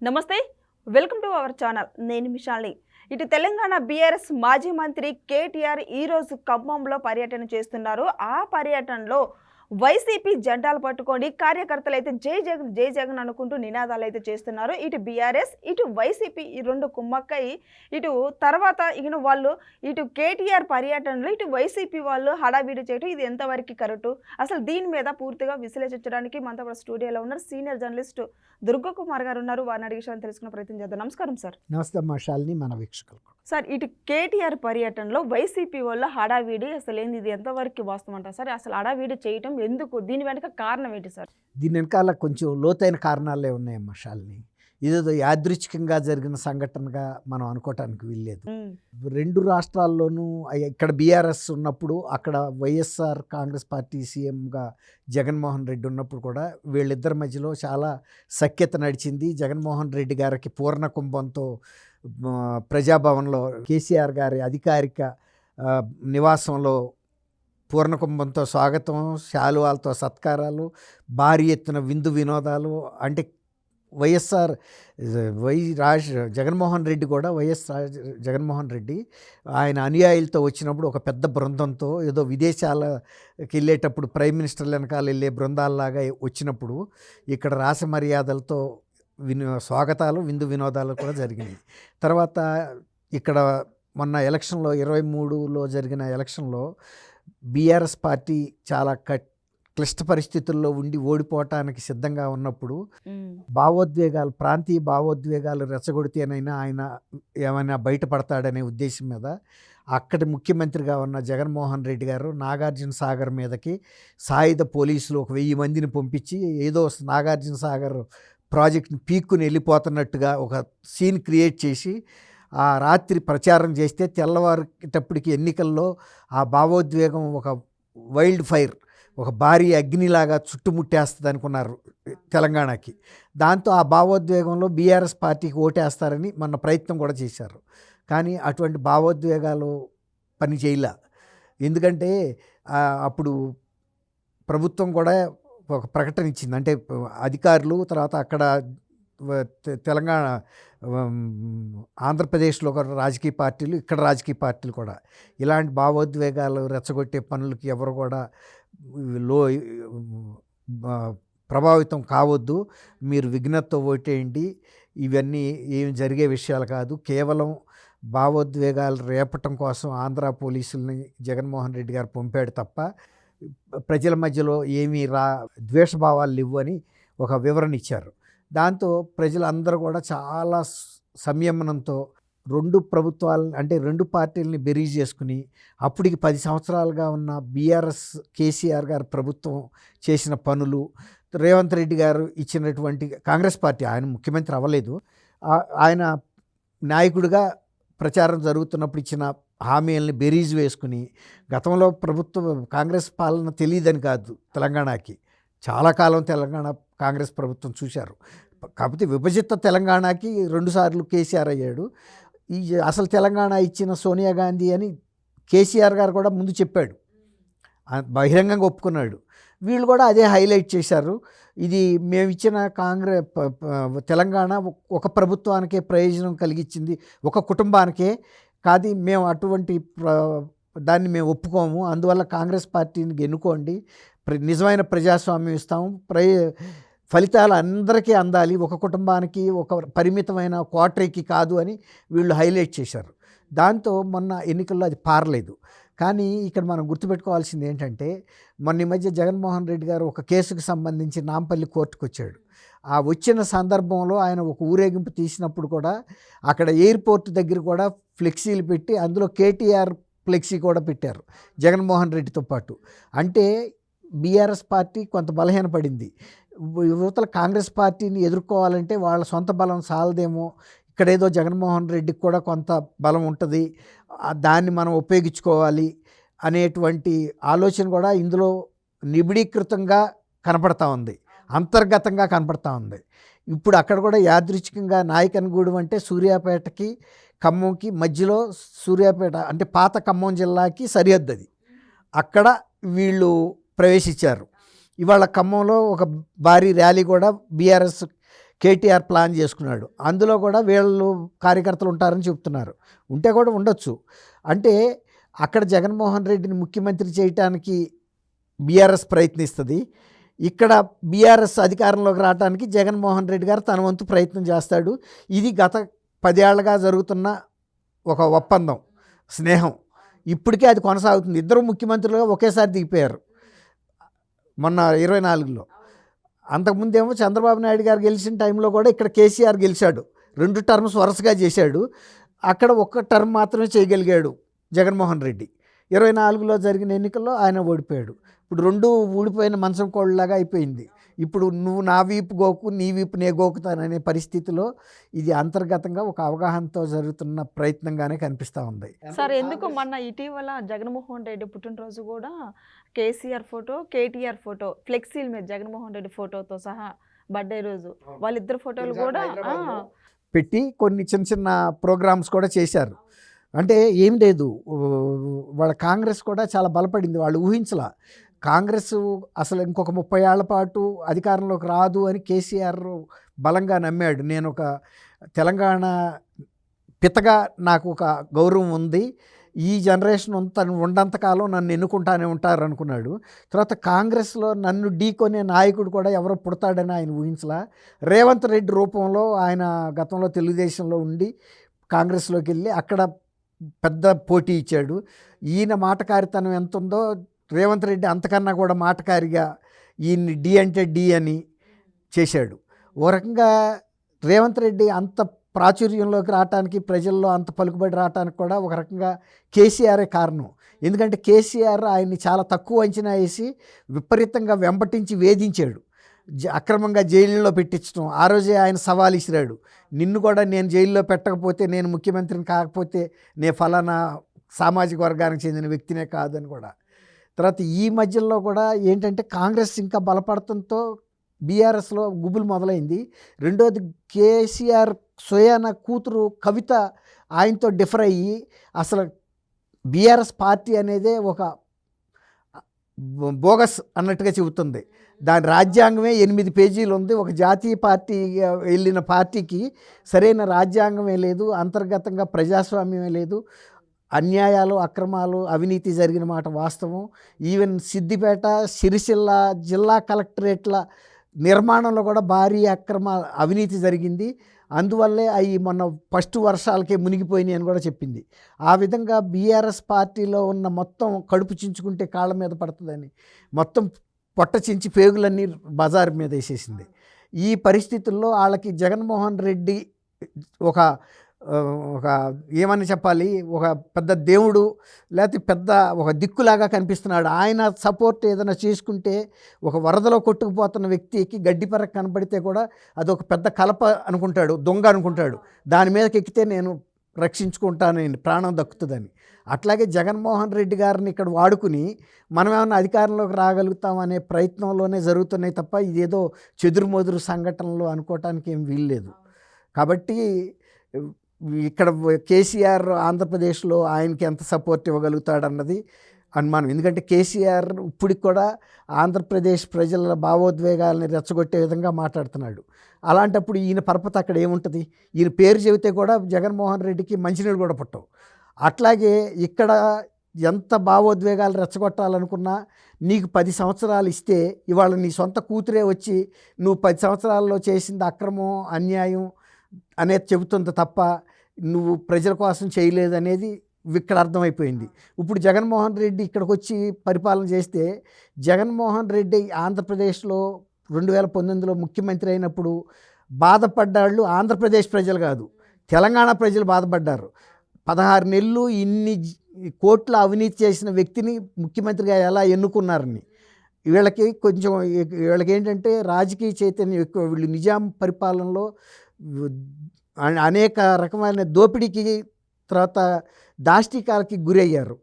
నమస్తే, welcome to our channel. నేను మిషాల్ని. ఇటు తెలంగాణ బీఆర్ఎస్ మాజీ మంత్రి కేటీఆర్ ఈరోజు ఖమ్మంలో పర్యటన చేస్తున్నారు. ఆ పర్యటనలో వైసీపీ జెండాలు పట్టుకొని కార్యకర్తలు అయితే జై జగన్ అనుకుంటూ నినాదాలు అయితే చేస్తున్నారు. ఇటు బీఆర్ఎస్ ఇటు వైసీపీ ఈ రెండు కుమ్మక్కై ఇటు తర్వాత వాళ్ళు ఇటు కేటీఆర్ పర్యటనలో ఇటు వైసీపీ వాళ్ళు హడావిడి చేయటం ఇది ఎంతవరకు కరెక్టు, అసలు దీని మీద పూర్తిగా విశ్లేషించడానికి మనతో స్టూడియోలో ఉన్నారు సీనియర్ జర్నలిస్ట్ దుర్గా కుమార్ గారు ఉన్నారు. వారిని అడిగి తెలుసుకునే ప్రయత్నం చేద్దాం. నమస్కారం సార్. నమస్తే మషాల్ని మన వీక్షకులకు. సార్, ఇటు కేటీఆర్ పర్యటనలో వైసీపీ వల్ల హడావిడి అసలు ఏంది, ఇది ఎంతవరకు వాస్తవం అంటారు సార్? అసలు హడావిడి చేయటం ఎందుకు, దీని వెనక కారణం ఏంటి సార్? దీని వెనకాల కొంచెం లోతైన కారణాలే ఉన్నాయి మషాల్ని. ఇదేదో యాదృచ్ఛికంగా జరిగిన సంఘటనగా మనం అనుకోవటానికి వీల్లేదు. రెండు రాష్ట్రాల్లోనూ ఇక్కడ బీఆర్ఎస్ ఉన్నప్పుడు అక్కడ వైఎస్ఆర్ కాంగ్రెస్ పార్టీ సీఎంగా జగన్మోహన్ రెడ్డి ఉన్నప్పుడు కూడా వీళ్ళిద్దరి మధ్యలో చాలా సఖ్యత నడిచింది. జగన్మోహన్ రెడ్డి గారికి పూర్ణ కుంభంతో ప్రజాభవన్లో కేసీఆర్ గారి అధికారిక నివాసంలో పూర్ణకుంభంతో స్వాగతం, శాలువాలతో సత్కారాలు, భారీ ఎత్తున విందు వినోదాలు. అంటే జగన్మోహన్ రెడ్డి కూడా జగన్మోహన్ రెడ్డి ఆయన అనుయాయులతో వచ్చినప్పుడు ఒక పెద్ద బృందంతో ఏదో విదేశాలకు వెళ్ళేటప్పుడు ప్రైమ్ మినిస్టర్ వెనకాల వెళ్ళే బృందాలలాగా వచ్చినప్పుడు ఇక్కడ రాస మర్యాదలతో స్వాగతాలు, విందు వినోదాలు కూడా జరిగినాయి. తర్వాత ఇక్కడ మొన్న ఎలక్షన్లో 23లో జరిగిన ఎలక్షన్లో బీఆర్ఎస్ పార్టీ చాలా క్లిష్ట పరిస్థితుల్లో ఉండి ఓడిపోవటానికి సిద్ధంగా ఉన్నప్పుడు ప్రాంతీయ భావోద్వేగాలు రెచ్చగొడితేనైనా ఆయన ఏమైనా బయటపడతాడనే ఉద్దేశం మీద అక్కడి ముఖ్యమంత్రిగా ఉన్న జగన్మోహన్ రెడ్డి గారు నాగార్జున సాగర్ మీదకి సాయుధ పోలీసులు ఒక 1000 మందిని పంపించి ఏదో నాగార్జున సాగర్ ప్రాజెక్ట్ని పీక్కుని వెళ్ళిపోతున్నట్టుగా ఒక సీన్ క్రియేట్ చేసి ఆ రాత్రి ప్రచారం చేస్తే తెల్లవారేటప్పటికి ఎన్నికల్లో ఆ భావోద్వేగం ఒక వైల్డ్ ఫైర్, ఒక భారీ అగ్నిలాగా చుట్టుముట్టేస్తుంది అనుకున్నారు తెలంగాణకి. దాంతో ఆ భావోద్వేగంలో బీఆర్ఎస్ పార్టీకి ఓటేస్తారని మొన్న ప్రయత్నం కూడా చేశారు. కానీ అటువంటి భావోద్వేగాలు పని చేయలే. ఎందుకంటే అప్పుడు ప్రభుత్వం కూడా ఒక ప్రకటన ఇచ్చింది. అంటే అధికారులు, తర్వాత అక్కడ తెలంగాణ ఆంధ్రప్రదేశ్లో కూడా రాజకీయ పార్టీలు, ఇక్కడ రాజకీయ పార్టీలు కూడా ఇలాంటి భావోద్వేగాలు రెచ్చగొట్టే పనులకి ఎవరు కూడా ప్రభావితం కావద్దు, మీరు విఘ్నతతో ఓటేయండి, ఇవన్నీ ఏమి జరిగే విషయాలు కాదు, కేవలం భావోద్వేగాలు రేపటం కోసం ఆంధ్ర పోలీసుల్ని జగన్మోహన్ రెడ్డి గారు పంపాడు తప్ప ప్రజల మధ్యలో ఏమీ ద్వేషభావాలు లేవు అని ఒక వివరణ ఇచ్చారు. దాంతో ప్రజలందరూ కూడా చాలా సంయమనంతో రెండు ప్రభుత్వాలు అంటే రెండు పార్టీలని బెరీజ్ చేసుకుని అప్పటికి 10 సంవత్సరాలుగా ఉన్న బీఆర్ఎస్ కేసీఆర్ గారు ప్రభుత్వం చేసిన పనులు, రేవంత్ రెడ్డి గారు ఇచ్చినటువంటి కాంగ్రెస్ పార్టీ, ఆయన ముఖ్యమంత్రి అవ్వలేదు, ఆయన నాయకుడిగా ప్రచారం జరుగుతున్నప్పుడు ఇచ్చిన హామీలని బెరీజ్ వేసుకుని గతంలో కాంగ్రెస్ పాలన తెలియదని కాదు, తెలంగాణకి చాలా కాలం తెలంగాణ కాంగ్రెస్ ప్రభుత్వం చూశారు. కాకపోతే విభజిత తెలంగాణకి 2 సార్లు కేసీఆర్ అయ్యాడు. ఈ అసలు తెలంగాణ ఇచ్చిన సోనియా గాంధీ అని కేసీఆర్ గారు కూడా ముందు చెప్పాడు, బహిరంగంగా ఒప్పుకున్నాడు. వీళ్ళు కూడా అదే హైలైట్ చేశారు. ఇది మేము ఇచ్చిన తెలంగాణ ఒక ప్రభుత్వానికే ప్రయోజనం కలిగించింది, ఒక కుటుంబానికే కాదు, మేము అటువంటి దాన్ని మేము ఒప్పుకోము, అందువల్ల కాంగ్రెస్ పార్టీని ఎన్నుకోండి, నిజమైన ప్రజాస్వామ్యం ఇస్తాము, ఫలితాలు అందరికీ అందాలి, ఒక కుటుంబానికి ఒక పరిమితమైన క్వార్టర్కి కాదు అని వీళ్ళు హైలైట్ చేశారు. దాంతో మొన్న ఎన్నికల్లో అది పారలేదు. కానీ ఇక్కడ మనం గుర్తుపెట్టుకోవాల్సింది ఏంటంటే, మొన్న ఈ మధ్య జగన్మోహన్ రెడ్డి గారు ఒక కేసుకు సంబంధించి నాంపల్లి కోర్టుకు వచ్చాడు. ఆ వచ్చిన సందర్భంలో ఆయన ఒక ఊరేగింపు తీసినప్పుడు కూడా అక్కడ ఎయిర్పోర్ట్ దగ్గర కూడా ఫ్లెక్సీలు పెట్టి అందులో కేటీఆర్ ఫ్లెక్సీ కూడా పెట్టారు జగన్మోహన్ రెడ్డితో పాటు. అంటే బీఆర్ఎస్ పార్టీ కొంత బలహీనపడింది. యువతల కాంగ్రెస్ పార్టీని ఎదుర్కోవాలంటే వాళ్ళ సొంత బలం సాలదేమో, ఇక్కడేదో జగన్మోహన్ రెడ్డికి కూడా కొంత బలం ఉంటుంది, దాన్ని మనం ఉపయోగించుకోవాలి అనేటువంటి ఆలోచన కూడా ఇందులో నిబిడీకృతంగా కనపడతా ఉంది, అంతర్గతంగా కనపడతా ఉంది. ఇప్పుడు అక్కడ కూడా యాదృచ్ఛికంగా నాయకన్గూడెం అంటే సూర్యాపేటకి ఖమ్మంకి మధ్యలో, సూర్యాపేట అంటే పాత ఖమ్మం జిల్లాకి సరిహద్దు, అది అక్కడ వీళ్ళు ప్రవేశించారు. ఇవాళ ఖమ్మంలో ఒక భారీ ర్యాలీ కూడా బీఆర్ఎస్ కేటీఆర్ ప్లాన్ చేసుకున్నాడు. అందులో కూడా వీళ్ళు కార్యకర్తలు ఉంటారని చెప్తున్నారు. ఉంటే కూడా ఉండొచ్చు. అంటే అక్కడ జగన్మోహన్ రెడ్డిని ముఖ్యమంత్రి చేయటానికి బీఆర్ఎస్ ప్రయత్నిస్తుంది. ఇక్కడ బీఆర్ఎస్ అధికారంలోకి రావడానికి జగన్మోహన్ రెడ్డి గారు తన వంతు ప్రయత్నం చేస్తాడు. ఇది గత 10 ఏళ్లుగా జరుగుతున్న ఒక ఒప్పందం, స్నేహం. ఇప్పటికే అది కొనసాగుతుంది. ఇద్దరు ముఖ్యమంత్రులుగా ఒకేసారి దిగిపోయారు మొన్న 24లో. అంతకుముందేమో చంద్రబాబు నాయుడు గారు గెలిచిన టైంలో కూడా ఇక్కడ కేసీఆర్ గెలిచాడు. 2 టర్మ్స్ వరుసగా చేశాడు. అక్కడ ఒక్క టర్మ్ మాత్రమే చేయగలిగాడు జగన్మోహన్ రెడ్డి. 24లో జరిగిన ఎన్నికల్లో ఆయన ఓడిపోయాడు. ఇప్పుడు 2 ఊడిపోయిన మంచం కోళ్ళలాగా అయిపోయింది. ఇప్పుడు నువ్వు నా వీపు గోకు, నీ వీపు నే గోకుతాననే పరిస్థితిలో ఇది అంతర్గతంగా ఒక అవగాహనతో జరుగుతున్న ప్రయత్నంగానే కనిపిస్తూ ఉంది. సార్, ఎందుకు మొన్న ఇటీవల జగన్మోహన్ రెడ్డి పుట్టినరోజు కూడా కేసీఆర్ ఫోటో, కేటీఆర్ ఫోటో ఫ్లెక్సీల మీద జగన్మోహన్ రెడ్డి ఫోటోతో సహా బర్త్డే రోజు వాళ్ళిద్దరు ఫోటోలు కూడా పెట్టి కొన్ని చిన్న చిన్న ప్రోగ్రామ్స్ కూడా చేశారు. అంటే ఏం లేదు, వాళ్ళ కాంగ్రెస్ కూడా చాలా బలపడింది. వాళ్ళు ఊహించలా కాంగ్రెస్ అసలు ఇంకొక 30 ఏళ్ల పాటు అధికారంలోకి రాదు అని కేసీఆర్ బలంగా నమ్మాడు. నేను ఒక తెలంగాణ పితగా నాకు ఒక గౌరవం ఉంది, ఈ జనరేషన్ ఉన్నంతకాలం నన్ను ఎన్నుకుంటానే ఉంటారు అనుకున్నాడు. తర్వాత కాంగ్రెస్లో నన్ను ఢీకొనే నాయకుడు కూడా ఎవరో పుడతాడని ఆయన ఊహించలా. రేవంత్ రెడ్డి రూపంలో ఆయన గతంలో తెలుగుదేశంలో ఉండి కాంగ్రెస్లోకి వెళ్ళి అక్కడ పెద్ద పోటీ ఇచ్చాడు. ఈయన మాటకారితనం ఎంత ఉందో రేవంత్ రెడ్డి అంతకన్నా కూడా మాటకారిగా ఈయన్ని డి అంటే డి అని చేశాడు. ఓ రకంగా రేవంత్ రెడ్డి అంత ప్రాచుర్యంలోకి రావటానికి, ప్రజల్లో అంత పలుకుబడి రావటానికి కూడా ఒక రకంగా కేసీఆరే కారణం. ఎందుకంటే కేసీఆర్ ఆయన్ని చాలా తక్కువ అంచనా వేసి విపరీతంగా వెంబటించి వేధించాడు. అక్రమంగా జైలులో పెట్టించడం. ఆ రోజే ఆయన సవాల్ ఇసిరాడు, నిన్ను కూడా నేను జైల్లో పెట్టకపోతే, నేను ముఖ్యమంత్రిని కాకపోతే నేను ఫలానా సామాజిక వర్గానికి చెందిన వ్యక్తినే కాదని కూడా. తర్వాత ఈ మధ్యలో కూడా ఏంటంటే కాంగ్రెస్ ఇంకా బలపడటంతో బీఆర్ఎస్లో గుబులు మొదలైంది. రెండోది కేసీఆర్ సోయాన కూతురు కవిత ఆయనతో డిఫర్ అయ్యి అసలు బీఆర్ఎస్ పార్టీ అనేదే ఒక బోగస్ అన్నట్టుగా చెబుతుంది. దాని రాజ్యాంగమే 8 పేజీలు ఉంది. ఒక జాతీయ పార్టీ వెళ్ళిన పార్టీకి సరైన రాజ్యాంగమే లేదు, అంతర్గతంగా ప్రజాస్వామ్యమే లేదు, అన్యాయాలు, అక్రమాలు, అవినీతి జరిగిన మాట వాస్తవం. ఈవెన్ సిద్దిపేట, సిరిసిల్ల జిల్లా కలెక్టరేట్ల నిర్మాణంలో కూడా భారీ అవినీతి జరిగింది. అందువల్లే అవి మొన్న ఫస్ట్ వర్షాలకే మునిగిపోయినాయి అని కూడా చెప్పింది. ఆ విధంగా బీఆర్ఎస్ పార్టీలో ఉన్న మొత్తం కడుపు చించుకుంటే కాళ్ళ మీద పడుతుందని మొత్తం పొట్ట చించి పేగులన్నీ బజార్ మీద వేసేసింది. ఈ పరిస్థితుల్లో వాళ్ళకి జగన్మోహన్ రెడ్డి ఒక ఏమని చెప్పాలి, ఒక పెద్ద దేవుడు లేకపోతే పెద్ద ఒక దిక్కులాగా కనిపిస్తున్నాడు. ఆయన సపోర్ట్ ఏదైనా చేసుకుంటే ఒక వరదలో కొట్టుకుపోతున్న వ్యక్తికి గడ్డిపరకు కనబడితే కూడా అదొక పెద్ద కలప అనుకుంటాడు, దొంగ అనుకుంటాడు. దాని మీదకి ఎక్కితే నేను రక్షించుకుంటానని, ప్రాణం దక్కుతుందని. అట్లాగే జగన్మోహన్ రెడ్డి గారిని ఇక్కడ వాడుకుని మనం ఏమైనా అధికారంలోకి రాగలుగుతామనే ప్రయత్నంలోనే జరుగుతున్నాయి తప్ప ఇదేదో చెదురుమదురు సంఘటనలు అనుకోవటానికి ఏం వీల్లేదు. కాబట్టి ఇక్కడ కేసీఆర్ ఆంధ్రప్రదేశ్లో ఆయనకి ఎంత సపోర్ట్ ఇవ్వగలుగుతాడన్నది అనుమానం. ఎందుకంటే కేసీఆర్ ఇప్పటికి కూడా ఆంధ్రప్రదేశ్ ప్రజల భావోద్వేగాలని రెచ్చగొట్టే విధంగా మాట్లాడుతున్నాడు. అలాంటప్పుడు ఈయన పరపతి అక్కడ ఏముంటుంది? ఈయన పేరు చెబితే కూడా జగన్మోహన్ రెడ్డికి మంచినీళ్ళు కూడా పుట్టవు. అట్లాగే ఇక్కడ ఎంత భావోద్వేగాలు రెచ్చగొట్టాలనుకున్నా నీకు 10 సంవత్సరాలు ఇస్తే ఇవాళ నీ సొంత కూతురే వచ్చి నువ్వు 10 సంవత్సరాల్లో చేసింది అక్రమం, అన్యాయం అనేది చెబుతుంది తప్ప నువ్వు ప్రజల కోసం చేయలేదనేది ఇక్కడ అర్థమైపోయింది. ఇప్పుడు జగన్మోహన్ రెడ్డి ఇక్కడికి వచ్చి పరిపాలన చేస్తే, జగన్మోహన్ రెడ్డి ఆంధ్రప్రదేశ్లో 2019లో ముఖ్యమంత్రి అయినప్పుడు బాధపడ్డాళ్ళు ఆంధ్రప్రదేశ్ ప్రజలు కాదు, తెలంగాణ ప్రజలు బాధపడ్డారు. 16 నెలలు ఇన్ని కోట్ల అవినీతి చేసిన వ్యక్తిని ముఖ్యమంత్రిగా ఎలా ఎన్నుకున్నారని. వీళ్ళకి ఏంటంటే రాజకీయ చైతన్యం ఎక్కువ. వీళ్ళు నిజాం పరిపాలనలో అనేక రకమైన దోపిడీకి, తర్వాత దాష్టికాలకి గురయ్యారు.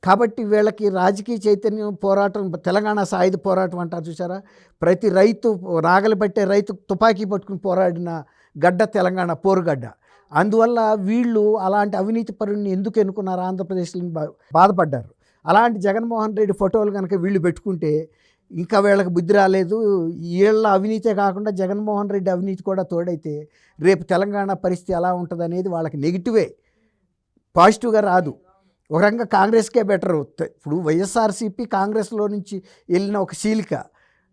కాబట్టి వీళ్ళకి రాజకీయ చైతన్యం, పోరాటం, తెలంగాణ సాయుధ పోరాటం అంటారు చూసారా, ప్రతి రైతు రాగలి పట్టే రైతు తుపాకీ పట్టుకుని పోరాడిన గడ్డ తెలంగాణ పోరుగడ్డ. అందువల్ల వీళ్ళు అలాంటి అవినీతి పరుణ్ణి ఎందుకు ఎన్నుకున్నారు ఆంధ్రప్రదేశ్లో బాధపడ్డారు. అలాంటి జగన్మోహన్ రెడ్డి ఫోటోలు కనుక వీళ్ళు పెట్టుకుంటే ఇంకా వీళ్ళకి బుద్ధి రాలేదు, వీళ్ళ అవినీతే కాకుండా జగన్మోహన్ రెడ్డి అవినీతి కూడా తోడైతే రేపు తెలంగాణ పరిస్థితి ఎలా ఉంటుంది అనేది వాళ్ళకి నెగిటివే, పాజిటివ్గా రాదు. ఒక రకంగా కాంగ్రెస్కే బెటరు. ఇప్పుడు వైఎస్ఆర్సీపీ కాంగ్రెస్లో నుంచి వెళ్ళిన ఒక శీలిక.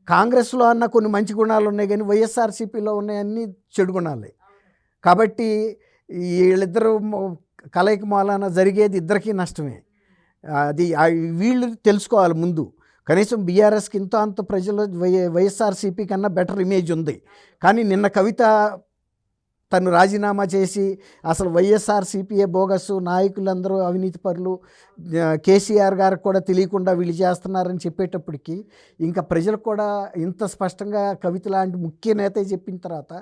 కాంగ్రెస్లో అన్న కొన్ని మంచి గుణాలు ఉన్నాయి కానీ వైఎస్ఆర్సీపీలో ఉన్నాయన్నీ చెడు గుణాలే. కాబట్టి వీళ్ళిద్దరూ కలయిక మూలాన జరిగేది ఇద్దరికీ నష్టమే. అది వీళ్ళు తెలుసుకోవాలి ముందు. కనీసం బీఆర్ఎస్కి ఇంత అంత ప్రజలు వైఎస్ఆర్సీపీ కన్నా బెటర్ ఇమేజ్ ఉంది. కానీ నిన్న కవిత తను రాజీనామా చేసి అసలు వైఎస్ఆర్సీపీఏ బోగస్, నాయకులందరూ అవినీతి పరులు, కేసీఆర్ గారికి కూడా తెలియకుండా వీళ్ళు చేస్తున్నారని చెప్పేటప్పటికి ఇంకా ప్రజలు కూడా ఇంత స్పష్టంగా కవిత లాంటి ముఖ్య నేత చెప్పిన తర్వాత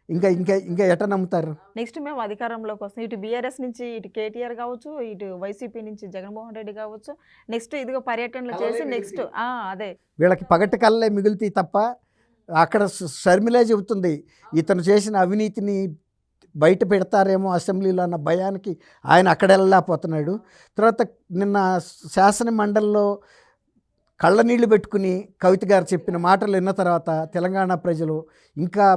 ఇంకా ఇంకా ఇంకా ఎట నమ్ముతారు? నెక్స్ట్ మేము అధికారంలోకి వస్తాం. ఇటు బీఆర్ఎస్ నుంచి ఇటు కేటీఆర్ కావచ్చు, ఇటు వైసీపీ నుంచి జగన్మోహన్ రెడ్డి కావచ్చు. నెక్స్ట్ ఇదిగో పర్యటనలు చేసి నెక్స్ట్ అదే వీళ్ళకి పగటి కళ్ళే మిగులుతాయి తప్ప అక్కడ షర్మిలే చెబుతుంది ఇతను చేసిన అవినీతిని బయట పెడతారేమో అసెంబ్లీలో అన్న భయానికి ఆయన అక్కడ వెళ్ళలేకపోతున్నాడు. తర్వాత నిన్న శాసన మండలిలో కళ్ళనీళ్ళు పెట్టుకుని కవిత గారు చెప్పిన మాటలు విన్న తర్వాత తెలంగాణ ప్రజలు ఇంకా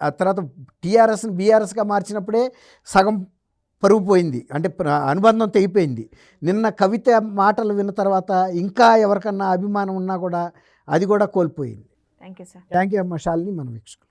ఆ తర్వాత టీఆర్ఎస్ని బీఆర్ఎస్గా మార్చినప్పుడే సగం పరుగు పోయింది, అంటే అనుబంధం తెగిపోయింది. నిన్న కవిత మాటలు విన్న తర్వాత ఇంకా ఎవరికన్నా అభిమానం ఉన్నా కూడా అది కూడా కోల్పోయింది. Thank you sir. Thank you అమ్మ శాలిని. మనం వీక్షకులు.